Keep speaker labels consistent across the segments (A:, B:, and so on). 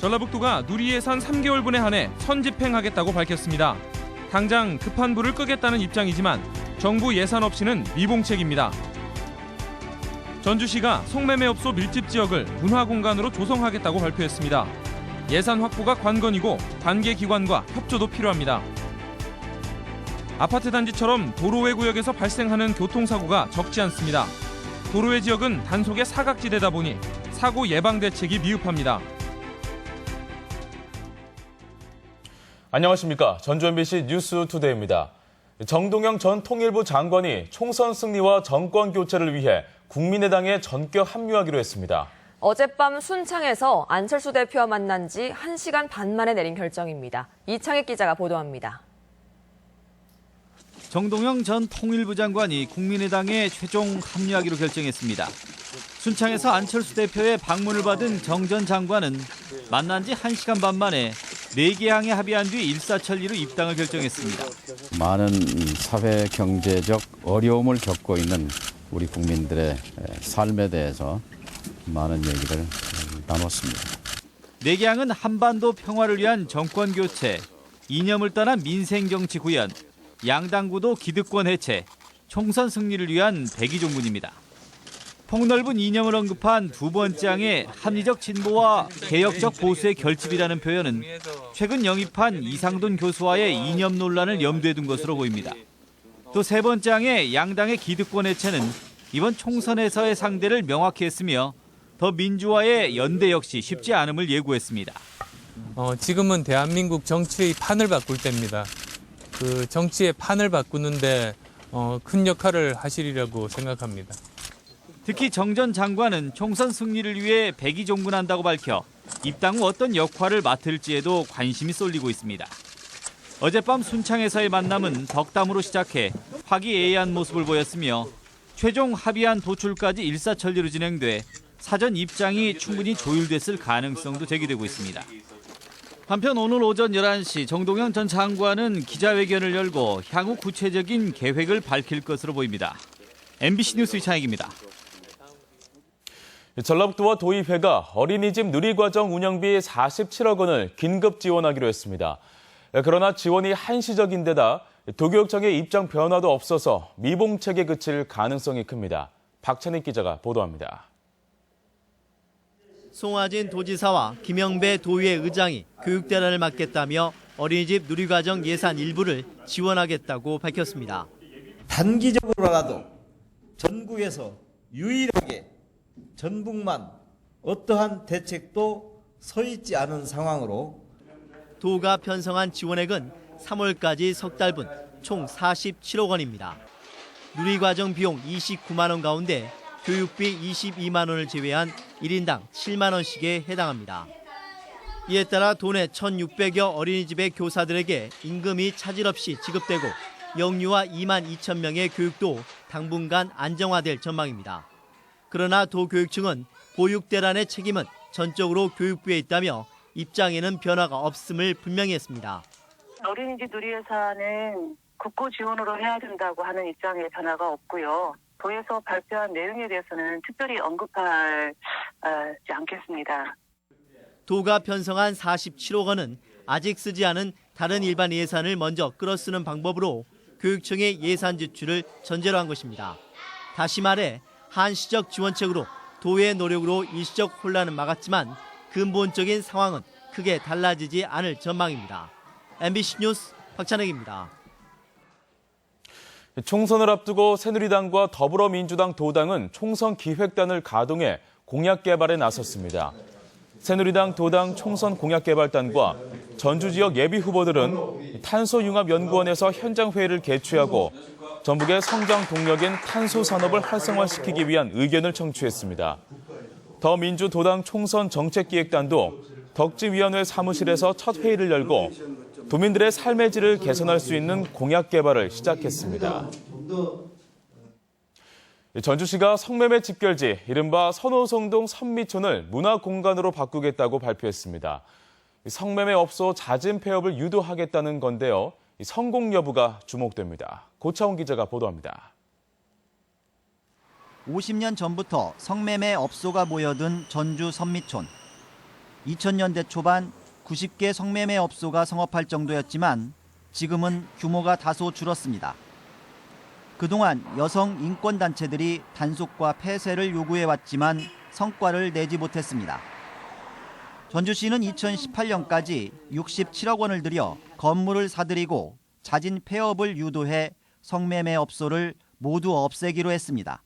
A: 전라북도가 누리예산 3개월분에 한해 선집행하겠다고 밝혔습니다. 당장 급한 불을 끄겠다는 입장이지만 정부 예산 없이는 미봉책입니다. 전주시가 성매매업소 밀집 지역을 문화공간으로 조성하겠다고 발표했습니다. 예산 확보가 관건이고 관계기관과 협조도 필요합니다. 아파트 단지처럼 도로외 구역에서 발생하는 교통사고가 적지 않습니다. 도로외 지역은 단속의 사각지대다 보니 사고 예방 대책이 미흡합니다.
B: 안녕하십니까. 전주 MBC 뉴스투데이입니다. 정동영 전 통일부 장관이 총선 승리와 정권 교체를 위해 국민의당에 전격 합류하기로 했습니다.
C: 어젯밤 순창에서 안철수 대표와 만난 지 1시간 반 만에 내린 결정입니다. 이창익 기자가 보도합니다.
D: 정동영 전 통일부 장관이 국민의당에 최종 합류하기로 결정했습니다. 순창에서 안철수 대표의 방문을 받은 정 전 장관은 만난 지 1시간 반 만에 4개항에 합의한 뒤 일사천리로 입당을 결정했습니다.
E: 많은 사회 경제적 어려움을 겪고 있는 우리 국민들의 삶에 대해서 많은 얘기를 나눴습니다.
D: 4개항은 한반도 평화를 위한 정권 교체, 이념을 떠난 민생 정치 구현, 양당 구도 기득권 해체, 총선 승리를 위한 백의종군입니다. 폭넓은 이념을 언급한 두 번째 항의 합리적 진보와 개혁적 보수의 결집이라는 표현은 최근 영입한 이상돈 교수와의 이념 논란을 염두에 둔 것으로 보입니다. 또 세 번째 항의 양당의 기득권 해체는 이번 총선에서의 상대를 명확히 했으며 더 민주화의 연대 역시 쉽지 않음을 예고했습니다.
F: 지금은 대한민국 정치의 판을 바꿀 때입니다. 그 정치의 판을 바꾸는데 큰 역할을 하시리라고 생각합니다.
D: 특히 정 전 장관은 총선 승리를 위해 백의종군한다고 밝혀 입당 후 어떤 역할을 맡을지에도 관심이 쏠리고 있습니다. 어젯밤 순창에서의 만남은 덕담으로 시작해 화기애애한 모습을 보였으며 최종 합의안 도출까지 일사천리로 진행돼 사전 입장이 충분히 조율됐을 가능성도 제기되고 있습니다. 한편 오늘 오전 11시 정동영 전 장관은 기자회견을 열고 향후 구체적인 계획을 밝힐 것으로 보입니다. MBC 뉴스 이창익입니다.
B: 전라북도와 도의회가 어린이집 누리과정 운영비 47억 원을 긴급 지원하기로 했습니다. 그러나 지원이 한시적인 데다 도교육청의 입장 변화도 없어서 미봉책에 그칠 가능성이 큽니다. 박찬익 기자가 보도합니다.
G: 송하진 도지사와 김영배 도의회 의장이 교육대란을 막겠다며 어린이집 누리과정 예산 일부를 지원하겠다고 밝혔습니다.
H: 단기적으로라도 전국에서 유일하게 전북만 어떠한 대책도 서 있지 않은 상황으로
G: 도가 편성한 지원액은 3월까지 석 달분 총 47억 원입니다. 누리과정 비용 29만 원 가운데 교육비 22만 원을 제외한 1인당 7만 원씩에 해당합니다. 이에 따라 도내 1,600여 어린이집의 교사들에게 임금이 차질 없이 지급되고 영유아 2만 2천 명의 교육도 당분간 안정화될 전망입니다. 그러나 도교육청은 보육대란의 책임은 전적으로 교육부에 있다며 입장에는 변화가 없음을 분명히 했습니다.
I: 어린이집 누리예산은 국고 지원으로 해야 된다고 하는 입장에 변화가 없고요. 도에서 발표한 내용에 대해서는 특별히 언급하지 않겠습니다.
G: 도가 편성한 47억 원은 아직 쓰지 않은 다른 일반 예산을 먼저 끌어쓰는 방법으로 교육청의 예산 지출을 전제로 한 것입니다. 다시 말해 한시적 지원책으로 도의 노력으로 일시적 혼란은 막았지만 근본적인 상황은 크게 달라지지 않을 전망입니다. MBC 뉴스 박찬혁입니다.
B: 총선을 앞두고 새누리당과 더불어민주당 도당은 총선 기획단을 가동해 공약 개발에 나섰습니다. 새누리당 도당 총선 공약 개발단과 전주 지역 예비 후보들은 탄소융합연구원에서 현장 회의를 개최하고 전북의 성장 동력인 탄소 산업을 활성화시키기 위한 의견을 청취했습니다. 더민주도당 총선 정책기획단도 덕지위원회 사무실에서 첫 회의를 열고 도민들의 삶의 질을 개선할 수 있는 공약 개발을 시작했습니다. 전주시가 성매매 집결지 이른바 선호성동 선미촌을 문화공간으로 바꾸겠다고 발표했습니다. 성매매 업소 잦은 폐업을 유도하겠다는 건데요. 성공 여부가 주목됩니다. 고차원 기자가 보도합니다.
J: 50년 전부터 성매매 업소가 모여든 전주 선미촌.
G: 2000년대 초반 90개 성매매 업소가 성업할 정도였지만 지금은 규모가 다소 줄었습니다. 그동안 여성 인권단체들이 단속과 폐쇄를 요구해왔지만 성과를 내지 못했습니다. 전주시는 2018년까지 67억 원을 들여 건물을 사들이고 잦은 폐업을 유도해 성매매 업소를 모두 없애기로 했습니다.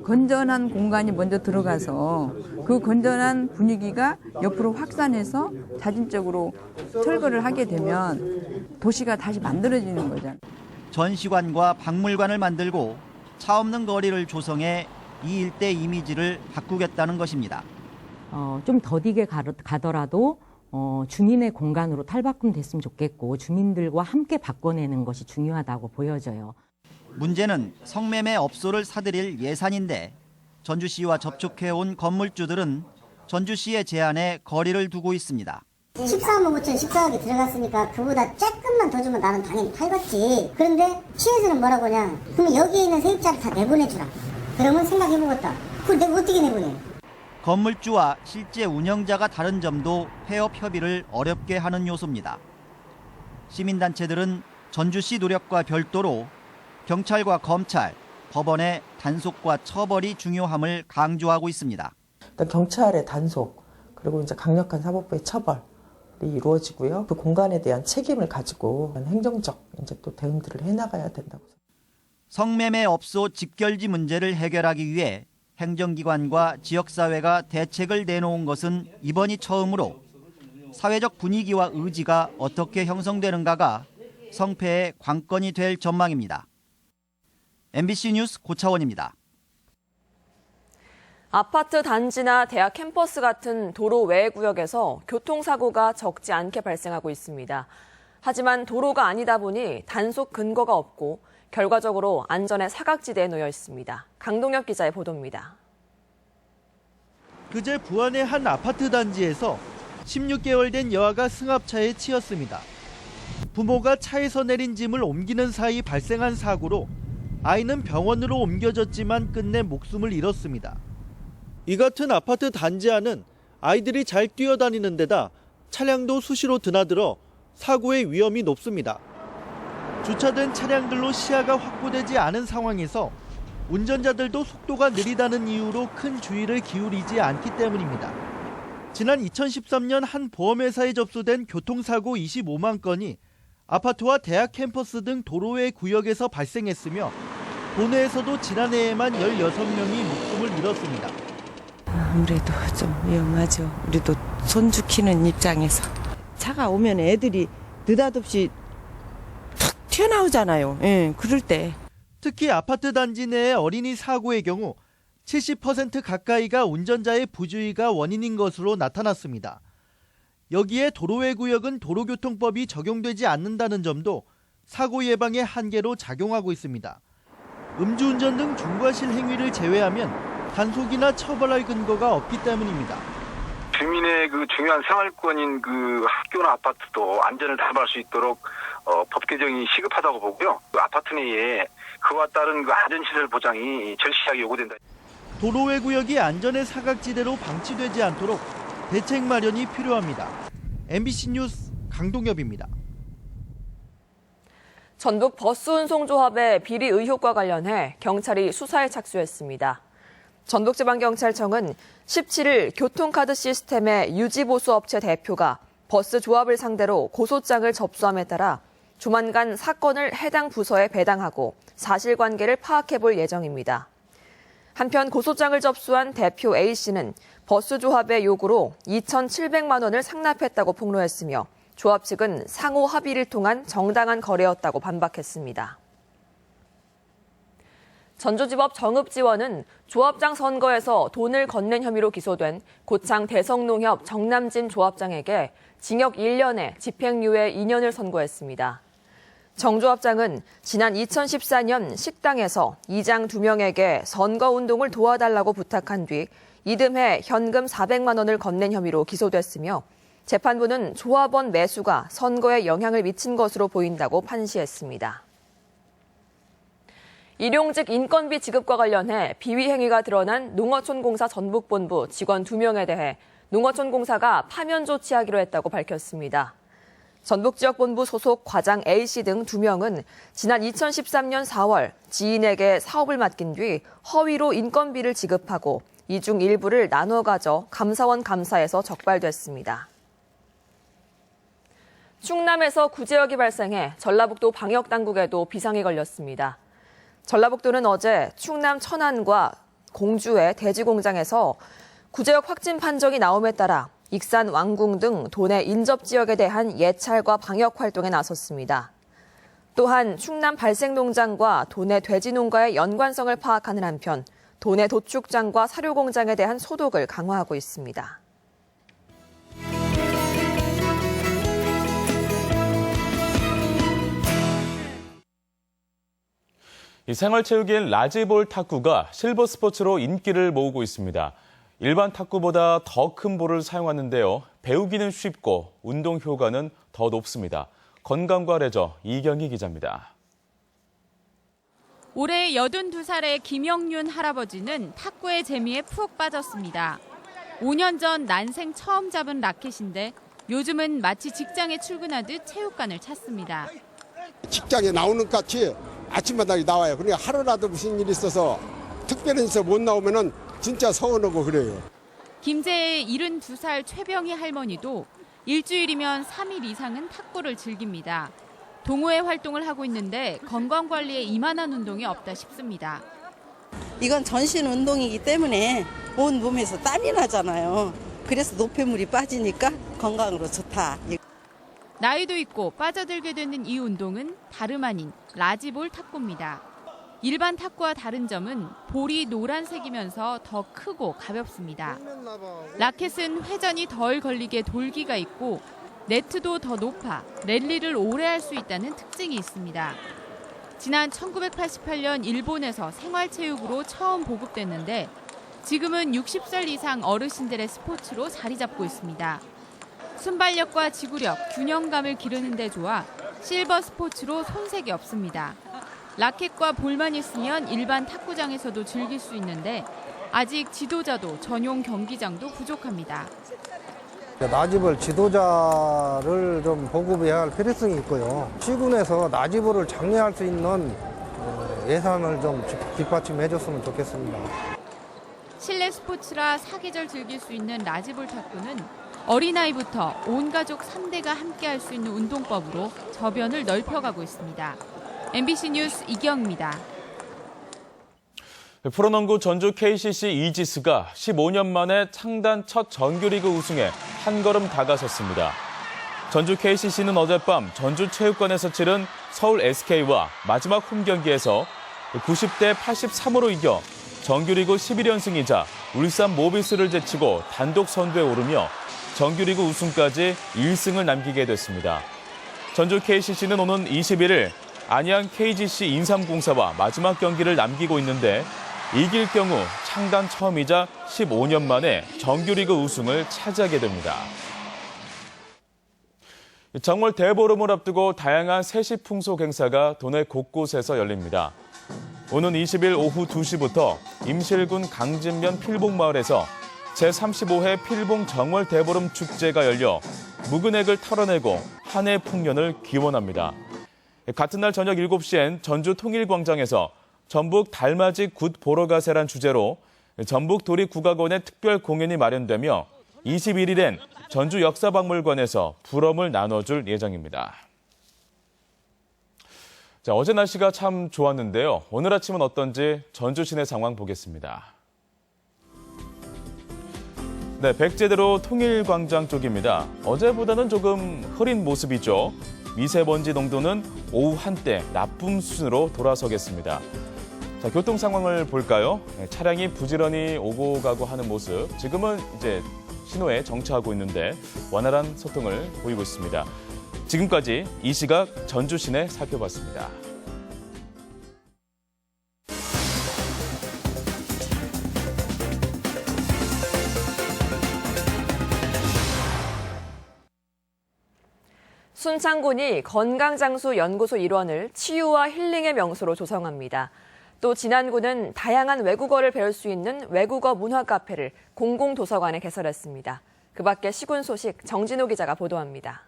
J: 건전한 공간이 먼저 들어가서 그 건전한 분위기가 옆으로 확산해서 자진적으로 철거를 하게 되면 도시가 다시 만들어지는 거잖아요.
G: 전시관과 박물관을 만들고 차 없는 거리를 조성해 이 일대 이미지를 바꾸겠다는 것입니다.
K: 좀 더디게 가더라도 주민의 공간으로 탈바꿈됐으면 좋겠고 주민들과 함께 바꿔내는 것이 중요하다고 보여져요.
G: 문제는 성매매 업소를 사들일 예산인데 전주시와 접촉해온 건물주들은 전주시의 제안에 거리를 두고 있습니다.
L: 14억 5천 14억이 들어갔으니까 그보다 조금만 더 주면 나는 당연히 팔겠지. 그런데 시에서는 뭐라고 하냐. 그럼 여기에 있는 세입자를 다 내보내주라. 그러면 생각해보겠다. 그걸 내가 어떻게 내보내?
G: 건물주와 실제 운영자가 다른 점도 폐업 협의를 어렵게 하는 요소입니다. 시민단체들은 전주시 노력과 별도로 경찰과 검찰, 법원의 단속과 처벌이 중요함을 강조하고 있습니다.
M: 일단 경찰의 단속, 그리고 이제 강력한 사법부의 처벌이 이루어지고요. 그 공간에 대한 책임을 가지고 행정적 이제 또 대응들을 해나가야 된다고 생각합니다.
G: 성매매 업소 직결지 문제를 해결하기 위해 행정기관과 지역사회가 대책을 내놓은 것은 이번이 처음으로 사회적 분위기와 의지가 어떻게 형성되는가가 성패의 관건이 될 전망입니다. MBC 뉴스 고차원입니다.
C: 아파트 단지나 대학 캠퍼스 같은 도로 외 구역에서 교통사고가 적지 않게 발생하고 있습니다. 하지만 도로가 아니다 보니 단속 근거가 없고 결과적으로 안전의 사각지대에 놓여 있습니다. 강동혁 기자의 보도입니다.
G: 그제 부안의 한 아파트 단지에서 16개월 된 여아가 승합차에 치였습니다. 부모가 차에서 내린 짐을 옮기는 사이 발생한 사고로 아이는 병원으로 옮겨졌지만 끝내 목숨을 잃었습니다. 이 같은 아파트 단지 안은 아이들이 잘 뛰어다니는 데다 차량도 수시로 드나들어 사고의 위험이 높습니다. 주차된 차량들로 시야가 확보되지 않은 상황에서 운전자들도 속도가 느리다는 이유로 큰 주의를 기울이지 않기 때문입니다. 지난 2013년 한 보험회사에 접수된 교통사고 25만 건이 아파트와 대학 캠퍼스 등 도로의 구역에서 발생했으며 도내에서도 지난해에만 16명이 목숨을 잃었습니다.
N: 아무래도 좀 위험하죠. 우리도 손주 키는 입장에서. 차가 오면 애들이 느닷없이 툭 튀어나오잖아요. 예, 그럴 때.
G: 특히 아파트 단지 내의 어린이 사고의 경우 70% 가까이가 운전자의 부주의가 원인인 것으로 나타났습니다. 여기에 도로외 구역은 도로교통법이 적용되지 않는다는 점도 사고 예방의 한계로 작용하고 있습니다. 음주운전 등 중과실 행위를 제외하면 단속이나 처벌할 근거가 없기 때문입니다.
O: 주민의 그 중요한 생활권인 그 학교나 아파트도 안전을 담보할 수 있도록 법 개정이 시급하다고 보고요. 그 아파트 내에 그와 따른 그 안전시설 보장이 절실하게 요구된다.
G: 도로외 구역이 안전의 사각지대로 방치되지 않도록 대책 마련이 필요합니다. MBC 뉴스 강동엽입니다.
C: 전북 버스운송조합의 비리 의혹과 관련해 경찰이 수사에 착수했습니다. 전북지방경찰청은 17일 교통카드 시스템의 유지보수업체 대표가 버스 조합을 상대로 고소장을 접수함에 따라 조만간 사건을 해당 부서에 배당하고 사실관계를 파악해볼 예정입니다. 한편 고소장을 접수한 대표 A씨는 버스 조합의 요구로 2,700만 원을 상납했다고 폭로했으며 조합 측은 상호 합의를 통한 정당한 거래였다고 반박했습니다. 전주지법 정읍지원은 조합장 선거에서 돈을 건넨 혐의로 기소된 고창 대성농협 정남진 조합장에게 징역 1년에 집행유예 2년을 선고했습니다. 정 조합장은 지난 2014년 식당에서 이장 2명에게 선거운동을 도와달라고 부탁한 뒤 이듬해 현금 400만 원을 건넨 혐의로 기소됐으며 재판부는 조합원 매수가 선거에 영향을 미친 것으로 보인다고 판시했습니다. 일용직 인건비 지급과 관련해 비위 행위가 드러난 농어촌공사 전북본부 직원 2명에 대해 농어촌공사가 파면 조치하기로 했다고 밝혔습니다. 전북지역본부 소속 과장 A씨 등 2명은 지난 2013년 4월 지인에게 사업을 맡긴 뒤 허위로 인건비를 지급하고 이 중 일부를 나눠 가져 감사원 감사에서 적발됐습니다. 충남에서 구제역이 발생해 전라북도 방역당국에도 비상이 걸렸습니다. 전라북도는 어제 충남 천안과 공주의 돼지공장에서 구제역 확진 판정이 나옴에 따라 익산, 왕궁 등 도내 인접 지역에 대한 예찰과 방역 활동에 나섰습니다. 또한 충남 발생농장과 도내 돼지농가의 연관성을 파악하는 한편 도내 도축장과 사료공장에 대한 소독을 강화하고 있습니다.
B: 이 생활체육인 라지볼 탁구가 실버 스포츠로 인기를 모으고 있습니다. 일반 탁구보다 더 큰 볼을 사용하는데요. 배우기는 쉽고 운동 효과는 더 높습니다. 건강과 레저 이경희 기자입니다.
P: 올해 82살의 김영윤 할아버지는 탁구의 재미에 푹 빠졌습니다. 5년 전 난생 처음 잡은 라켓인데 요즘은 마치 직장에 출근하듯 체육관을 찾습니다.
Q: 직장에 나오는 같이 아침마다 나와요. 그러니까 하루라도 무슨 일이 있어서 특별해서 못 나오면은 진짜 서운하고 그래요.
P: 김제의 72살 최병희 할머니도 일주일이면 3일 이상은 탁구를 즐깁니다. 동호회 활동을 하고 있는데 건강관리에 이만한 운동이 없다 싶습니다.
R: 이건 전신 운동이기 때문에 온 몸에서 땀이 나잖아요. 그래서 노폐물이 빠지니까 건강으로 좋다.
P: 나이도 있고 빠져들게 되는 이 운동은 다름 아닌 라지볼 탁구입니다. 일반 탁구와 다른 점은 볼이 노란색이면서 더 크고 가볍습니다. 라켓은 회전이 덜 걸리게 돌기가 있고 네트도 더 높아 랠리를 오래 할 수 있다는 특징이 있습니다. 지난 1988년 일본에서 생활체육으로 처음 보급됐는데 지금은 60살 이상 어르신들의 스포츠로 자리 잡고 있습니다. 순발력과 지구력, 균형감을 기르는 데 좋아 실버 스포츠로 손색이 없습니다. 라켓과 볼만 있으면 일반 탁구장에서도 즐길 수 있는데 아직 지도자도 전용 경기장도 부족합니다.
S: 라지볼 지도자를 좀 보급해야 할 필요성이 있고요. 시군에서 라지볼을 장려할 수 있는 예산을 좀 뒷받침해 줬으면 좋겠습니다.
P: 실내 스포츠라 사계절 즐길 수 있는 라지볼 탁구는 어린아이부터 온 가족 3대가 함께 할 수 있는 운동법으로 저변을 넓혀가고 있습니다. MBC 뉴스 이경입니다.
B: 프로농구 전주 KCC 이지스가 15년 만에 창단 첫 정규리그 우승에 한 걸음 다가섰습니다. 전주 KCC는 어젯밤 전주체육관에서 치른 서울 SK와 마지막 홈 경기에서 90대 83으로 이겨 정규리그 11연승이자 울산 모비스를 제치고 단독 선두에 오르며 정규리그 우승까지 1승을 남기게 됐습니다. 전주 KCC는 오는 21일 안양 KGC 인삼공사와 마지막 경기를 남기고 있는데 이길 경우 창단 처음이자 15년 만에 정규리그 우승을 차지하게 됩니다. 정월 대보름을 앞두고 다양한 세시 풍속 행사가 도내 곳곳에서 열립니다. 오는 20일 오후 2시부터 임실군 강진면 필봉마을에서 제35회 필봉 정월 대보름 축제가 열려 묵은액을 털어내고 한 해 풍년을 기원합니다. 같은 날 저녁 7시엔 전주 통일광장에서 전북 달맞이 굿 보러 가세란 주제로 전북도립국악원의 특별 공연이 마련되며 21일엔 전주 역사박물관에서 불엄을 나눠줄 예정입니다. 자, 어제 날씨가 참 좋았는데요. 오늘 아침은 어떤지 전주 시내 상황 보겠습니다. 네, 백제대로 통일광장 쪽입니다. 어제보다는 조금 흐린 모습이죠. 미세먼지 농도는 오후 한때 나쁨 수준으로 돌아서겠습니다. 자, 교통 상황을 볼까요? 네, 차량이 부지런히 오고 가고 하는 모습. 지금은 이제 신호에 정차하고 있는데 원활한 소통을 보이고 있습니다. 지금까지 이 시각 전주 시내 살펴봤습니다.
C: 순창군이 건강장수연구소 일원을 치유와 힐링의 명소로 조성합니다. 또 진안군은 다양한 외국어를 배울 수 있는 외국어 문화 카페를 공공도서관에 개설했습니다. 그 밖에 시군 소식 정진호 기자가 보도합니다.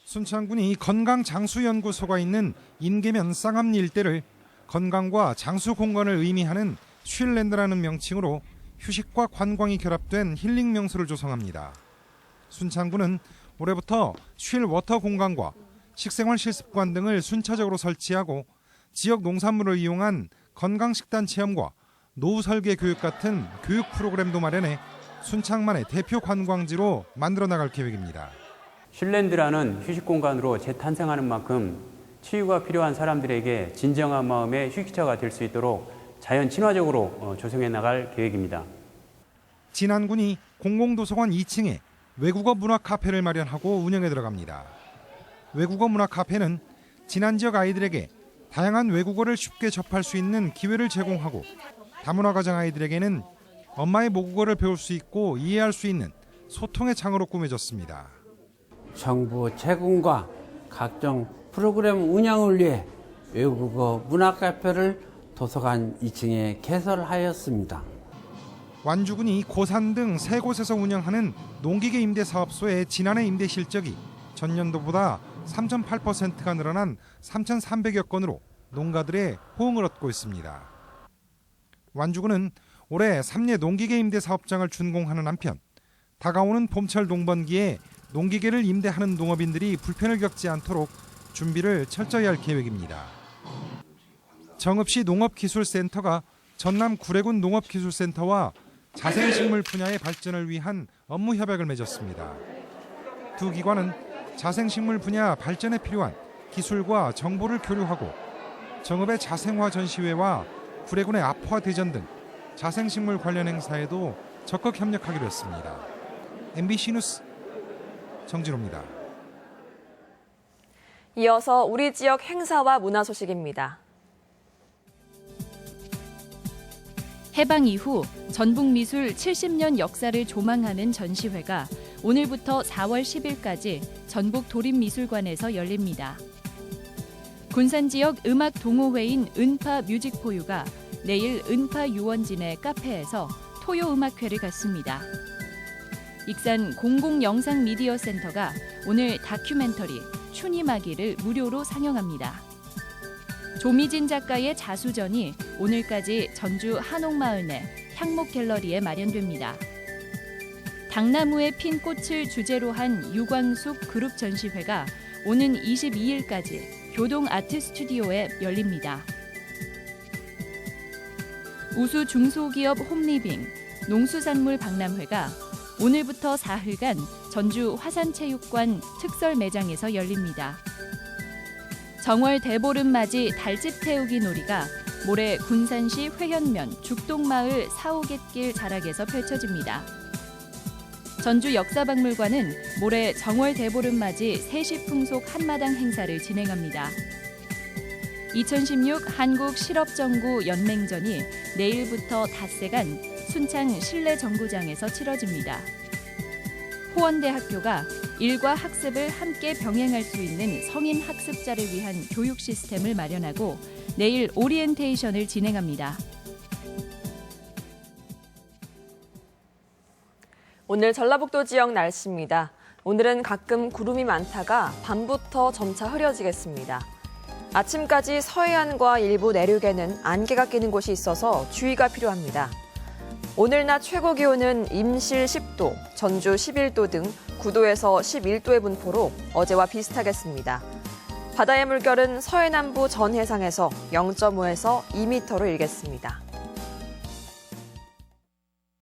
T: 순창군이 건강장수연구소가 있는 인계면 쌍암리 일대를 건강과 장수 공간을 의미하는 쉴랜드라는 명칭으로 휴식과 관광이 결합된 힐링 명소를 조성합니다. 순창군은 올해부터 쉴워터 공간과 식생활 실습관 등을 순차적으로 설치하고 지역 농산물을 이용한 건강식단 체험과 노후 설계 교육 같은 교육 프로그램도 마련해 순창만의 대표 관광지로 만들어 나갈 계획입니다.
U: 쉴랜드라는 휴식 공간으로 재탄생하는 만큼 치유가 필요한 사람들에게 진정한 마음의 휴식처가 될 수 있도록 자연 친화적으로 조성해 나갈 계획입니다.
T: 진안군이 공공도서관 2층에 외국어 문화 카페를 마련하고 운영에 들어갑니다. 외국어 문화 카페는 진안 지역 아이들에게 다양한 외국어를 쉽게 접할 수 있는 기회를 제공하고 다문화 가정 아이들에게는 엄마의 모국어를 배울 수 있고 이해할 수 있는 소통의 장으로 꾸며졌습니다.
V: 정부 제공과 각종 프로그램 운영을 위해 외국어 문화 카페를 도서관 2층에 개설하였습니다.
T: 완주군이 고산 등 세 곳에서 운영하는 농기계 임대 사업소의 지난해 임대 실적이 전년도보다 3.8%가 늘어난 3,300여 건으로 농가들의 호응을 얻고 있습니다. 완주군은 올해 3례 농기계 임대 사업장을 준공하는 한편 다가오는 봄철 농번기에 농기계를 임대하는 농업인들이 불편을 겪지 않도록 준비를 철저히 할 계획입니다. 정읍시 농업기술센터가 전남 구례군 농업기술센터와 자생식물 분야의 발전을 위한 업무 협약을 맺었습니다. 두 기관은 자생식물 분야 발전에 필요한 기술과 정보를 교류하고 정읍의 자생화 전시회와 구례군의 아포화 대전 등 자생식물 관련 행사에도 적극 협력하기로 했습니다. MBC 뉴스 정진호입니다.
C: 이어서 우리 지역 행사와 문화 소식입니다.
P: 해방 이후 전북미술 70년 역사를 조망하는 전시회가 오늘부터 4월 10일까지 전북 도립미술관에서 열립니다. 군산 지역 음악 동호회인 은파 뮤직포유가 내일 은파 유원진의 카페에서 토요 음악회를 갖습니다. 익산 공공영상미디어센터가 오늘 다큐멘터리 춘희마기를 무료로 상영합니다. 조미진 작가의 자수전이 오늘까지 전주 한옥마을 내 향목갤러리에 마련됩니다. 당나무에 핀 꽃을 주제로 한 유광숙 그룹 전시회가 오는 22일까지 교동 아트 스튜디오에 열립니다. 우수 중소기업 홈리빙 농수산물 박람회가 오늘부터 사흘간 전주 화산체육관 특설 매장에서 열립니다. 정월 대보름맞이 달집 태우기 놀이가 모레 군산시 회현면 죽동마을 사오갯길 자락에서 펼쳐집니다. 전주 역사박물관은 모레 정월 대보름맞이 세시풍속 한마당 행사를 진행합니다. 2016 한국실업정구 연맹전이 내일부터 닷새간 순창 실내정구장에서 치러집니다. 호원대학교가 일과 학습을 함께 병행할 수 있는 성인 학습자를 위한 교육 시스템을 마련하고 내일 오리엔테이션을 진행합니다.
C: 오늘 전라북도 지역 날씨입니다. 오늘은 가끔 구름이 많다가 밤부터 점차 흐려지겠습니다. 아침까지 서해안과 일부 내륙에는 안개가 끼는 곳이 있어서 주의가 필요합니다. 오늘 낮 최고 기온은 임실 10도, 전주 11도 등 9도에서 11도의 분포로 어제와 비슷하겠습니다. 바다의 물결은 서해남부 전 해상에서 0.5에서 2m로 일겠습니다.